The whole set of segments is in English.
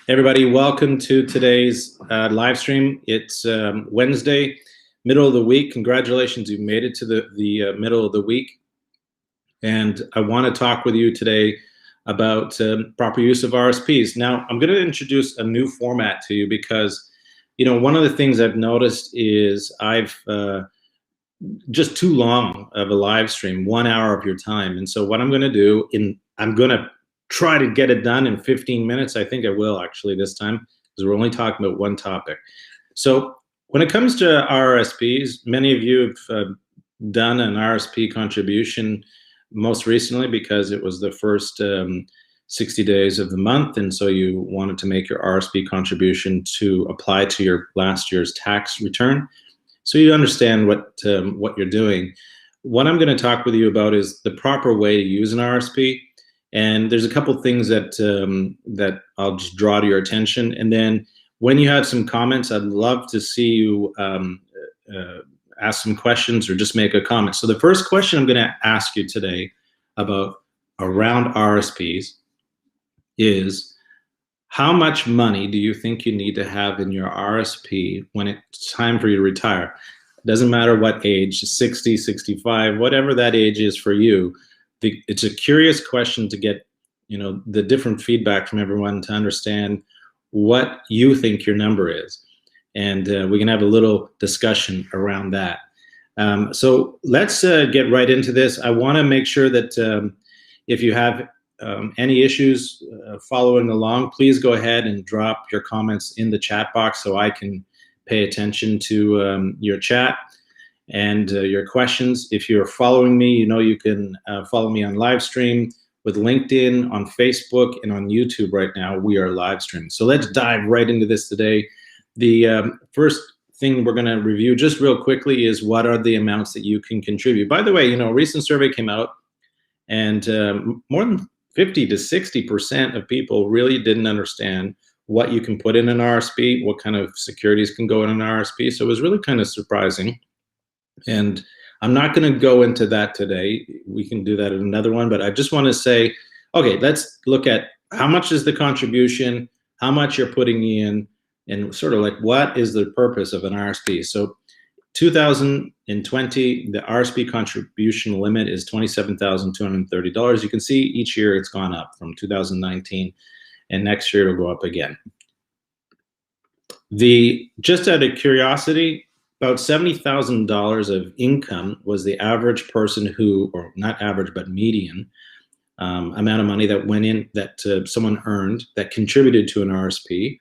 Everybody, welcome to today's live stream. It's Wednesday, middle of the week. Congratulations, you've made it to the middle of the week. And I want to talk with you today about proper use of RSPs. Now, I'm going to introduce a new format to you because, you know, one of the things I've noticed is I've just too long of a live stream, 1 hour of your time. And so what I'm going to do, I'm going to try to get it done in 15 minutes. I think I will actually this time, because we're only talking about one topic. So when it comes to RRSPs, many of you have done an RRSP contribution most recently because it was the first 60 days of the month, and so you wanted to make your RRSP contribution to apply to your last year's tax return. So you understand what you're doing. What I'm going to talk with you about is the proper way to use an RRSP. And there's a couple things that that I'll just draw to your attention. And then when you have some comments, I'd love to see you ask some questions or just make a comment. So the first question I'm going to ask you today around RRSPs is, how much money do you think you need to have in your RRSP when it's time for you to retire? It doesn't matter what age, 60, 65, whatever that age is for you. It's a curious question to get, you know, the different feedback from everyone to understand what you think your number is. And we can have a little discussion around that. So let's get right into this. I want to make sure that if you have any issues following along, please go ahead and drop your comments in the chat box so I can pay attention to your chat and your questions. If you're following me, you know you can follow me on live stream with LinkedIn, on Facebook, and on YouTube right now. We are live streaming. So let's dive right into this today. The first thing we're going to review just real quickly is what are the amounts that you can contribute. By the way, you know, a recent survey came out and more than 50 to 60% of people really didn't understand what you can put in an RRSP, what kind of securities can go in an RRSP. So it was really kind of surprising. And I'm not going to go into that today. We can do that in another one, but I just want to say, okay, let's look at how much is the contribution, how much you're putting in, and sort of like what is the purpose of an RRSP. So 2020, the RRSP contribution limit is $27,230. You can see each year it's gone up from 2019, and next year it'll go up again. Just out of curiosity, about $70,000 of income was the average person who, or not average, but median amount of money that went in, that someone earned that contributed to an RRSP.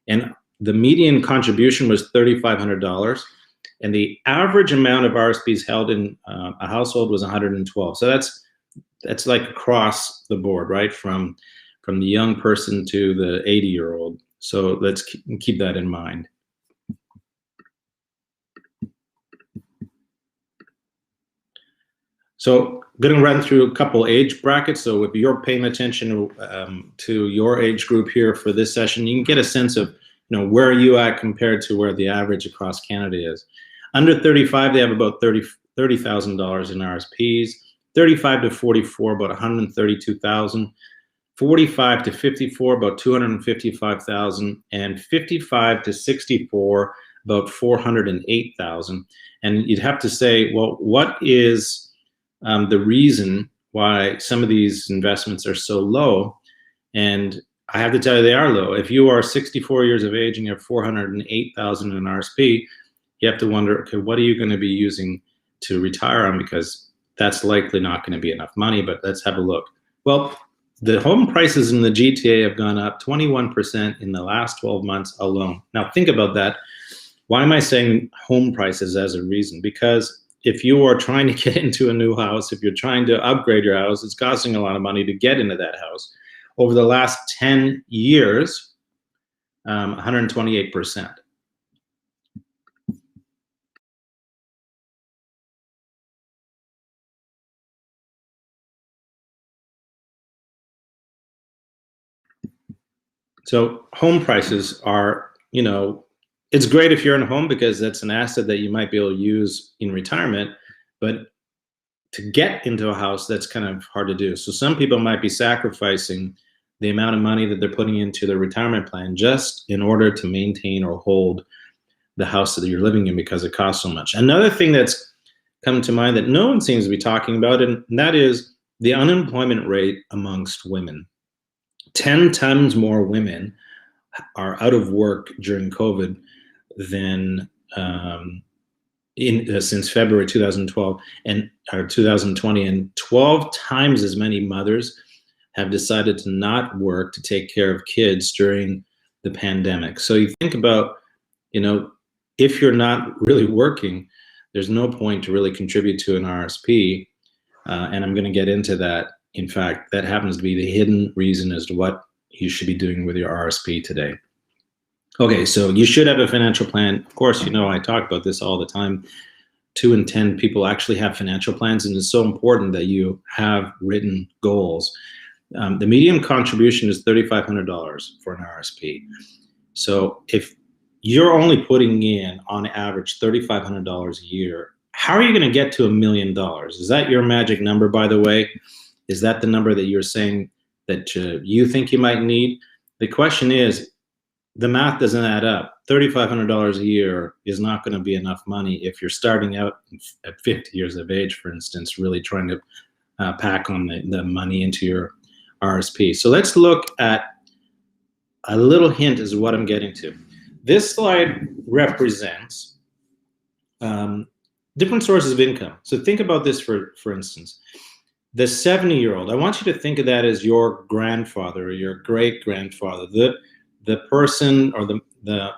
And the median contribution was $3,500. And the average amount of RRSPs held in a household was 112. So that's like across the board, right? From the young person to the 80-year-old. So let's keep that in mind. So I'm going to run through a couple age brackets. So if you're paying attention to your age group here for this session, you can get a sense of, you know, where are you at compared to where the average across Canada is. Under 35, they have about $30,000 in RRSPs. 35 to 44, about 132,000. 45 to 54, about 255,000, and 55 to 64, about 408,000. And you'd have to say, well, what is the reason why some of these investments are so low? And I have to tell you, they are low. If you are 64 years of age and you have 408,000 in RRSP, you have to wonder, okay, what are you going to be using to retire on? Because that's likely not going to be enough money, but let's have a look. Well, the home prices in the GTA have gone up 21% in the last 12 months alone. Now think about that. Why am I saying home prices as a reason? Because if you are trying to get into a new house, if you're trying to upgrade your house, it's costing a lot of money to get into that house. Over the last 10 years, 128%. So home prices are, you know, it's great if you're in a home because that's an asset that you might be able to use in retirement, but to get into a house, that's kind of hard to do. So some people might be sacrificing the amount of money that they're putting into their retirement plan just in order to maintain or hold the house that you're living in because it costs so much. Another thing that's come to mind that no one seems to be talking about, and that is the unemployment rate amongst women. 10 times more women are out of work during COVID than since February 2012 or 2020, and 12 times as many mothers have decided to not work to take care of kids during the pandemic. So you think about, if you're not really working, there's no point to really contribute to an RRSP, and I'm going to get into that. In fact, that happens to be the hidden reason as to what you should be doing with your RRSP today. Okay, so you should have a financial plan. Of course, I talk about this all the time. 2 in 10 people actually have financial plans, and it's so important that you have written goals. The median contribution is $3,500 for an RRSP. So if you're only putting in, on average, $3,500 a year, how are you going to get to $1 million? Is that your magic number, by the way? Is that the number that you're saying that you think you might need? The question is, the math doesn't add up. $3,500 a year is not going to be enough money if you're starting out at 50 years of age, for instance, really trying to pack on the money into your RRSP. So let's look at a little hint as to what I'm getting to. This slide represents different sources of income. So think about this, for instance. The 70-year-old, I want you to think of that as your grandfather or your great-grandfather, the person or the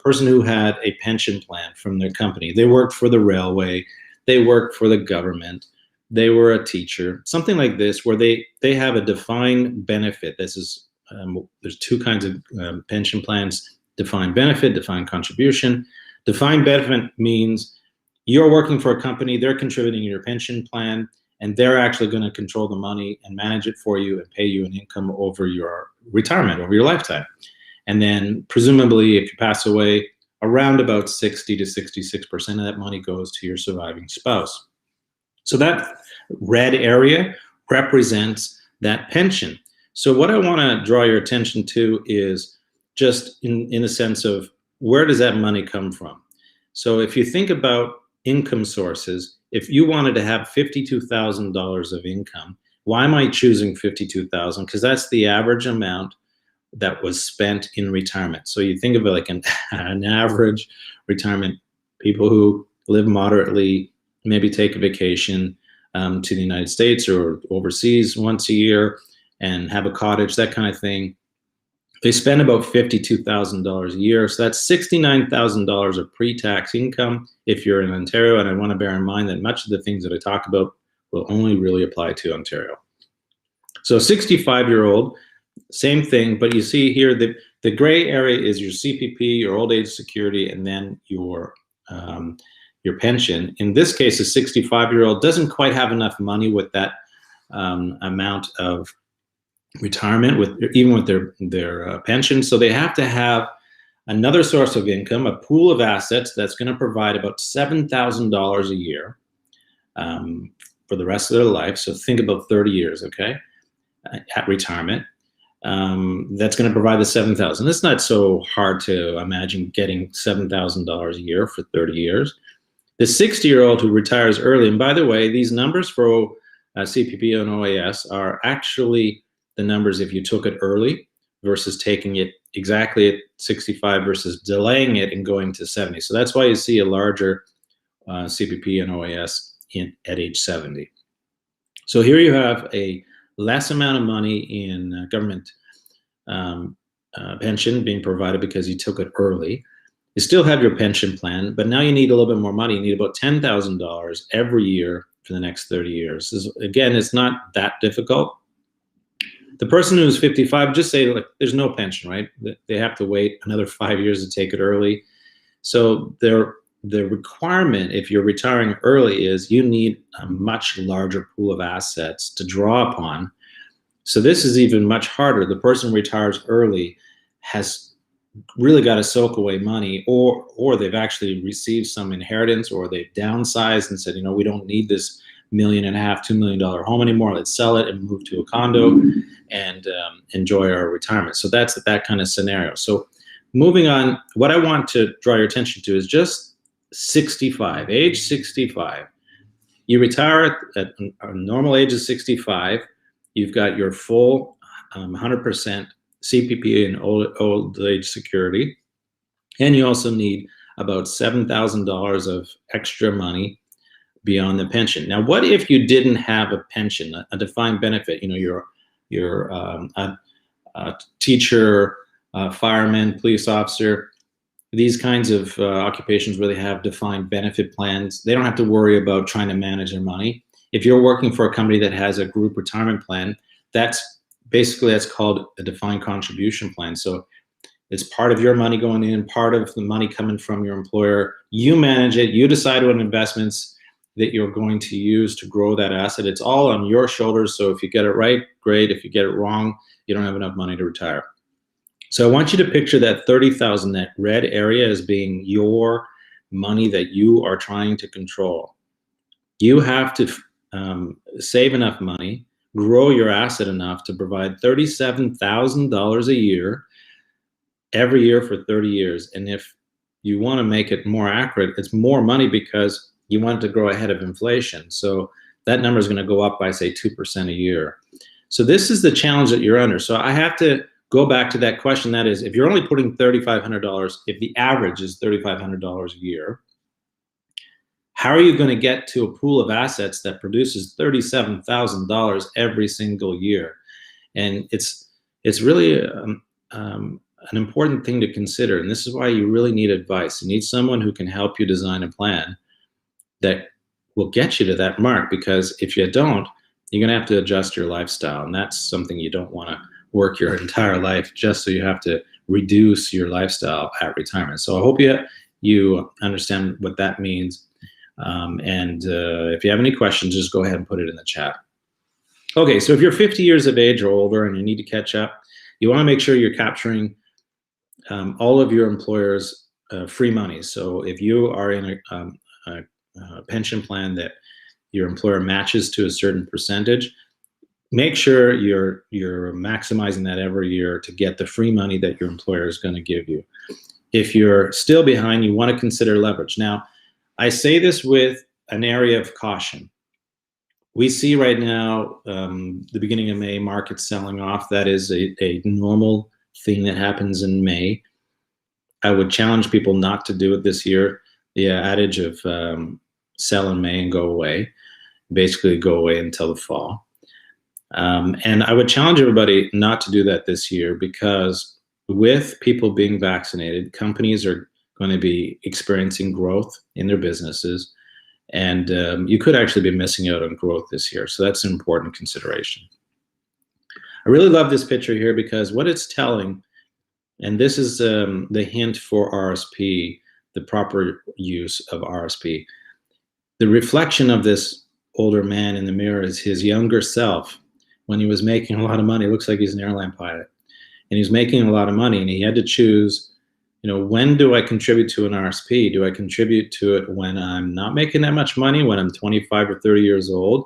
person who had a pension plan from their company. They worked for the railway, they worked for the government, they were a teacher, something like this, where they have a defined benefit. This is there's 2 kinds of pension plans: defined benefit, defined contribution. Defined benefit means you're working for a company, they're contributing to your pension plan, and they're actually going to control the money and manage it for you and pay you an income over your retirement, over your lifetime. And then presumably, if you pass away, around about 60 to 66% of that money goes to your surviving spouse. So that red area represents that pension. So what I want to draw your attention to is just in the sense of, where does that money come from? So if you think about income sources, if you wanted to have $52,000 of income, why am I choosing $52,000? Because that's the average amount that was spent in retirement. So you think of it like an average retirement, people who live moderately, maybe take a vacation to the United States or overseas once a year and have a cottage, that kind of thing. They spend about $52,000 a year. So that's $69,000 of pre-tax income if you're in Ontario. And I want to bear in mind that much of the things that I talk about will only really apply to Ontario. So 65-year-old, same thing, but you see here the gray area is your CPP, your old age security, and then your pension. In this case, a 65-year-old doesn't quite have enough money with that amount of retirement, even with their pension. So they have to have another source of income, a pool of assets that's going to provide about $7,000 a year for the rest of their life. So think about 30 years, okay, at retirement. That's going to provide the $7,000. It's not so hard to imagine getting $7,000 a year for 30 years. The 60-year-old who retires early, and by the way, these numbers for CPP and OAS are actually the numbers if you took it early versus taking it exactly at 65 versus delaying it and going to 70. So that's why you see a larger CPP and OAS at age 70. So here you have a less amount of money in government pension being provided because you took it early. You still have your pension plan, but now you need a little bit more money. You need about $10,000 every year for the next 30 years. Again, it's not that difficult. The person who's 55, just say, like, there's no pension, right? They have to wait another 5 years to take it early. So the requirement, if you're retiring early, is you need a much larger pool of assets to draw upon. So this is even much harder. The person who retires early has really got to soak away money, or they've actually received some inheritance, or they've downsized and said, we don't need this $1.5 $2 million home anymore. Let's sell it and move to a condo and enjoy our retirement. So that's that kind of scenario. So moving on, what I want to draw your attention to is just 65, age 65. You retire at a normal age of 65. You've got your full 100% CPP and old age security. And you also need about $7,000 of extra money beyond the pension. Now, what if you didn't have a pension, a defined benefit? You know, you're a teacher, fireman, police officer, these kinds of occupations where they have defined benefit plans. They don't have to worry about trying to manage their money. If you're working for a company that has a group retirement plan, that's called a defined contribution plan. So it's part of your money going in, part of the money coming from your employer. You manage it. You decide what investments that you're going to use to grow that asset. It's all on your shoulders. So if you get it right, great. If you get it wrong, you don't have enough money to retire. So I want you to picture that 30,000, that red area, as being your money that you are trying to control. You have to save enough money, grow your asset enough to provide $37,000 a year, every year for 30 years. And if you want to make it more accurate, it's more money because you want it to grow ahead of inflation. So that number is going to go up by, say, 2% a year. So this is the challenge that you're under. So I have to go back to that question. That is, if you're only putting $3,500, if the average is $3,500 a year, how are you going to get to a pool of assets that produces $37,000 every single year? And it's really an important thing to consider. And this is why you really need advice. You need someone who can help you design a plan that will get you to that mark, because if you don't, you're going to have to adjust your lifestyle. And that's something you don't want to work your entire life just so you have to reduce your lifestyle at retirement. So I hope you understand what that means. If you have any questions, just go ahead and put it in the chat. Okay, so if you're 50 years of age or older and you need to catch up, you want to make sure you're capturing all of your employer's free money. So if you are in a pension plan that your employer matches to a certain percentage, make sure you're maximizing that every year to get the free money that your employer is going to give you. If you're still behind, you want to consider leverage. Now, I say this with an area of caution. We see right now, the beginning of May, markets selling off. That is a normal thing that happens in May. I would challenge people not to do it this year. The adage of sell in May and go away, basically go away until the fall. And I would challenge everybody not to do that this year, because with people being vaccinated, companies are going to be experiencing growth in their businesses, and you could actually be missing out on growth this year. So that's an important consideration. I really love this picture here because what it's telling, and this is the hint for RSP, the proper use of RSP. The reflection of this older man in the mirror is his younger self when he was making a lot of money. It looks like he's an airline pilot, and he's making a lot of money, and he had to choose, when do I contribute to an RSP? Do I contribute to it when I'm not making that much money, when I'm 25 or 30 years old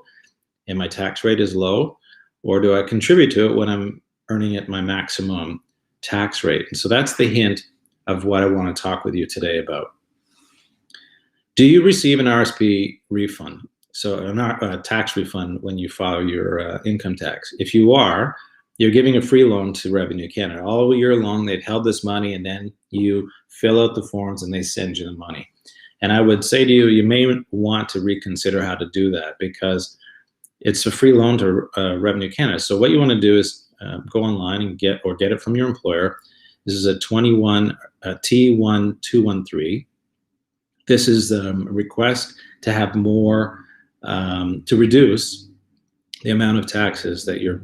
and my tax rate is low? Or do I contribute to it when I'm earning at my maximum tax rate? And so that's the hint of what I want to talk with you today about. Do you receive an RSP refund? So a tax refund when you file your income tax. If you are, you're giving a free loan to Revenue Canada. All year long, they've held this money, and then you fill out the forms and they send you the money. And I would say to you, you may want to reconsider how to do that, because it's a free loan to Revenue Canada. So what you want to do is go online and get it from your employer. This is a T1213. This is a request to have more, to reduce the amount of taxes that you're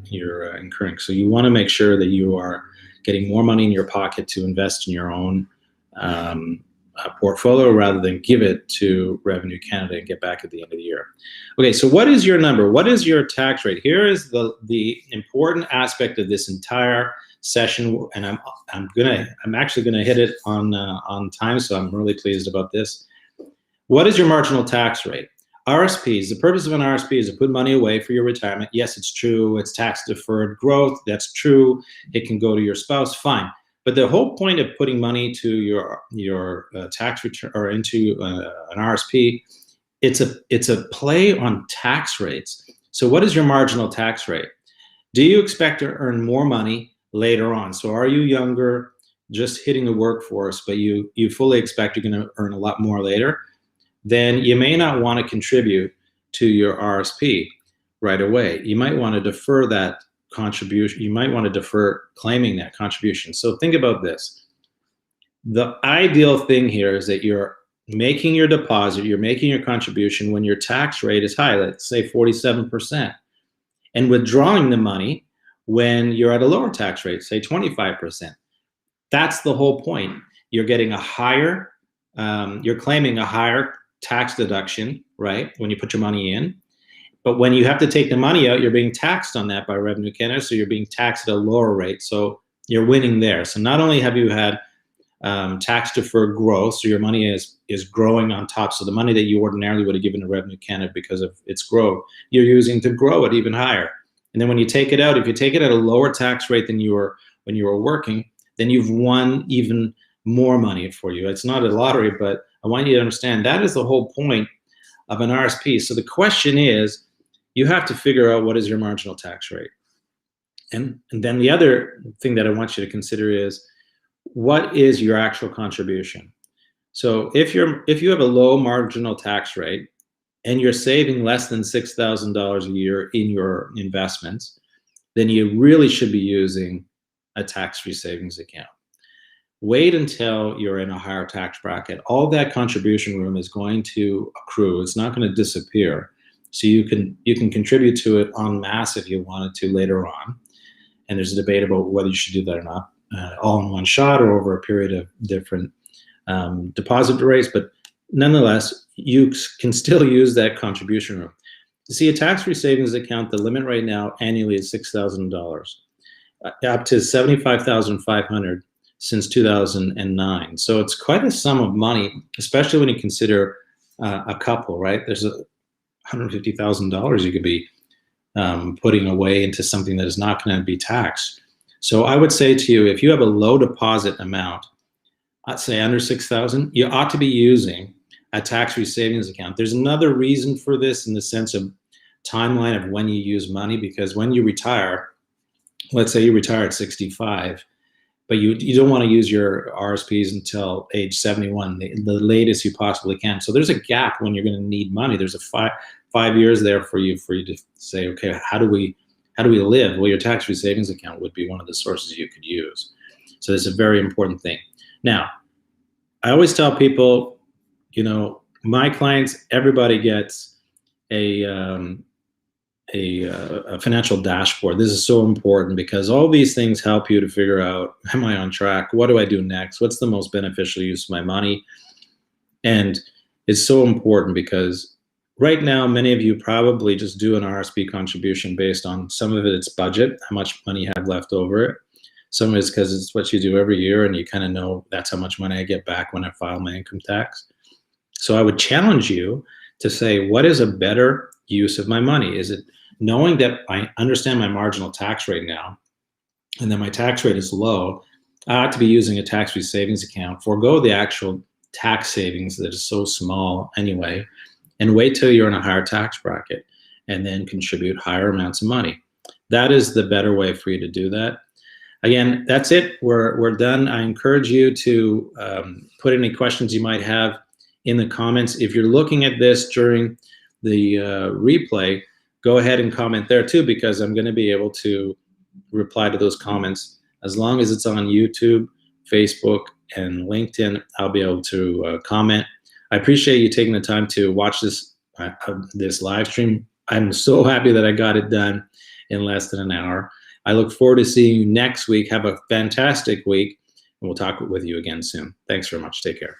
incurring. So you want to make sure that you are getting more money in your pocket to invest in your own portfolio, rather than give it to Revenue Canada and get back at the end of the year. Okay, so what is your number? What is your tax rate? Here is the important aspect of this entire session, and I'm actually gonna hit it on time, so I'm really pleased about this. What is your marginal tax rate? RSPs, the purpose of an RSP is to put money away for your retirement. Yes, it's true. It's tax deferred growth. That's true. It can go to your spouse. Fine. But the whole point of putting money to your tax return or into an RSP, it's a play on tax rates. So what is your marginal tax rate? Do you expect to earn more money later on? So are you younger, just hitting the workforce, but you fully expect you're going to earn a lot more later? Then you may not want to contribute to your RSP right away. You might want to defer that contribution. You might want to defer claiming that contribution. So think about this. The ideal thing here is that you're making your deposit, you're making your contribution when your tax rate is high, let's say 47%, and withdrawing the money when you're at a lower tax rate, say 25%. That's the whole point. You're getting a higher, you're claiming a higher tax deduction, right, when you put your money in. But when you have to take the money out, you're being taxed on that by Revenue Canada, so you're being taxed at a lower rate. So you're winning there. So not only have you had tax deferred growth, so your money is growing on top, so the money that you ordinarily would have given to Revenue Canada because of its growth, you're using to grow it even higher. And then when you take it out, if you take it at a lower tax rate than you were when you were working, then you've won even more money for you. It's not a lottery, but I want you to understand that is the whole point of an RSP. So the question is, you have to figure out what is your marginal tax rate. And then the other thing that I want you to consider is, what is your actual contribution? So if you have a low marginal tax rate and you're saving less than $6,000 a year in your investments, then you really should be using a tax-free savings account. Wait until you're in a higher tax bracket. All that contribution room is going to accrue. It's not going to disappear. So you can contribute to it en masse if you wanted to later on. And there's a debate about whether you should do that or not, all in one shot or over a period of different deposit rates. But nonetheless, you can still use that contribution room. To see a tax-free savings account, the limit right now annually is $6,000, up to $75,500 since 2009. So it's quite a sum of money, especially when you consider a couple, right? There's $150,000 you could be putting away into something that is not going to be taxed. So I would say to you, if you have a low deposit amount, I'd say under $6,000, you ought to be using a tax-free savings account. There's another reason for this in the sense of timeline of when you use money, because when you retire, let's say you retire at 65, but you don't want to use your RSPs until age 71, the latest you possibly can. So there's a gap when you're going to need money. There's a five years there for you to say, okay, how do we live? Well, your tax-free savings account would be one of the sources you could use. So it's a very important thing. Now, I always tell people, my clients, everybody gets a financial dashboard. This is so important because all these things help you to figure out, am I on track? What do I do next? What's the most beneficial use of my money? And it's so important because right now, many of you probably just do an RSP contribution based on some of it's budget, how much money you have left over it. Some of it's because it's what you do every year and you kind of know that's how much money I get back when I file my income tax. So I would challenge you to say, what is a better use of my money? Is it knowing that I understand my marginal tax rate now and that my tax rate is low, I ought to be using a tax-free savings account, forego the actual tax savings that is so small anyway, and wait till you're in a higher tax bracket and then contribute higher amounts of money. That is the better way for you to do that. Again, that's it. We're done. I encourage you to put any questions you might have in the comments. If you're looking at this during the replay, go ahead and comment there too, because I'm going to be able to reply to those comments. As long as it's on YouTube, Facebook, and LinkedIn, I'll be able to comment. I appreciate you taking the time to watch this live stream. I'm so happy that I got it done in less than an hour. I look forward to seeing you next week. Have a fantastic week, and we'll talk with you again soon. Thanks very much. Take care.